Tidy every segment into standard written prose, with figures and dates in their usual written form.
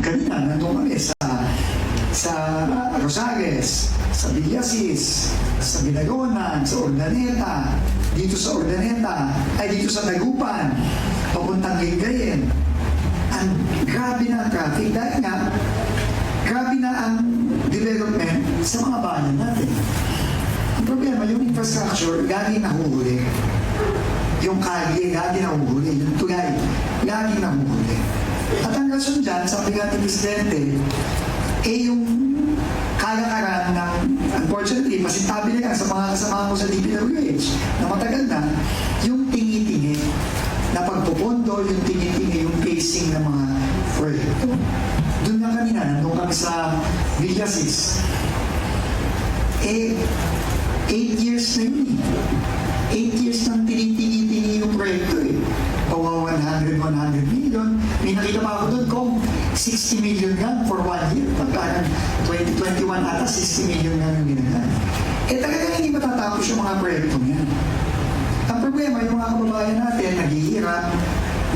kanina, nandun kami sa Rosales, sa Villasis, sa Binagonan, sa Urdaneta, dito sa Urdaneta, ay dito sa Dagupan, papuntang Lingayen. Ang grabe na ang traffic dahil nga, grabe na ang development sa mga bayan natin. Ang problema, yung infrastructure, lagi nahuhuli. Yung kalye, lagi nahuhuli. Yung tulay, lagi nahuhuli. At ang rason dyan, sabi nga ni Presidente, yung kalakaran ng, unfortunately, masintabi na yan sa mga kasama ko sa DPWH na matagal na, yung tingi-tingi na pagpupondo, yung tingi-tingi, yung pacing ng mga proyekto. Doon nga kanina, nandun kami sa Villasis. 8 years na yun 8 years nang tinitingi-tingi yung proyekto Pawa 100 million. May nakita pa ako doon kung 60 million nga for 1 year. Pagka 2021 ata, 60 million nga yung ginagawa. Talagang hindi matatapos yung mga proyekto niyan. Ang problema, yung mga kababayan natin, naghihirap,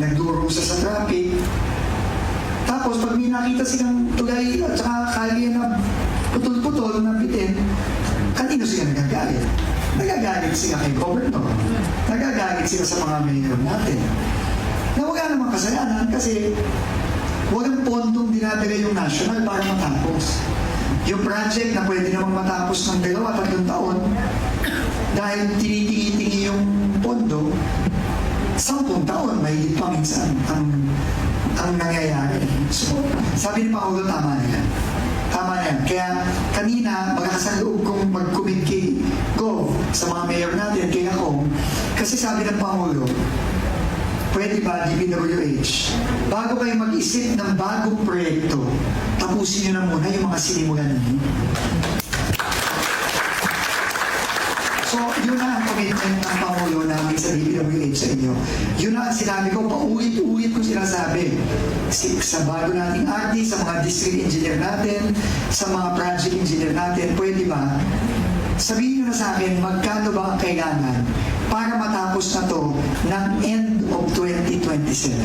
nagdurusa sa traffic. Tapos, pag may nakita silang tulay at saka kalye na putol-putol na bitin, kanino sila nagagalit? Nagagalit sila kay Governor. Nagagalit sila sa mga mayor natin. Na wala namang kasalanan kasi walang pondong dinadala yung national para matapos. Yung project na pwede namang matapos ng 2-3 taon dahil tinitingi-tingi yung pondo, 10 taon, mahigit pa minsan ang nangyayari. So, sabi ni Pangulo, tama na yan. Tama na yan. Kaya kanina, magkakasaloob kong mag-commit kay Gov sa mga mayor natin, kay ako, kasi sabi ng Pangulo, pwede ba, DPWH, bago kayo mag-isip ng bagong proyekto, tapusin nyo na muna yung mga sinimulan ninyo. So, yun na ang commitment ng Pangulo namin sa DPWH sa inyo. Yun na ang sinabi ko, paulit-ulit ko sinasabi. Sa bago nating RD, sa mga district engineer natin, sa mga project engineer natin, pwede ba? Sabihin nyo na sa akin, magkano ba ang kailangan para matapos na to ng end of 2027?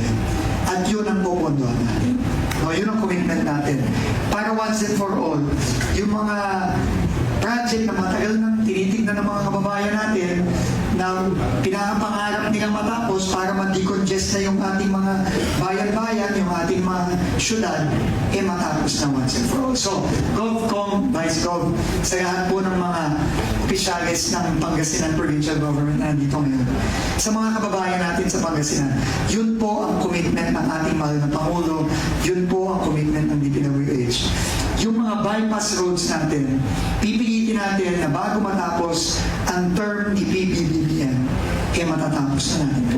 At yun ang pupunduhan natin. No, yun ang commitment natin. Para once and for all, yung mga project na matagal nang tinitignan ng mga kababayan natin na pinapangarap nilang matapos para ma-decongest na yung ating mga bayan-bayan, yung ating mga syudad, matapos na once and for all. So, GovCom, Vice Gov, sa lahat po ng mga opisyalis ng Pangasinan Provincial Government na nandito ngayon, sa mga kababayan natin sa Pangasinan, yun po ang commitment ng ating mahal na Pangulo, yun po ang commitment ng DPWH. Yung mga bypass roads natin, pipilitin natin na bago matapos ang term ni PBBM, matatapos na natin po.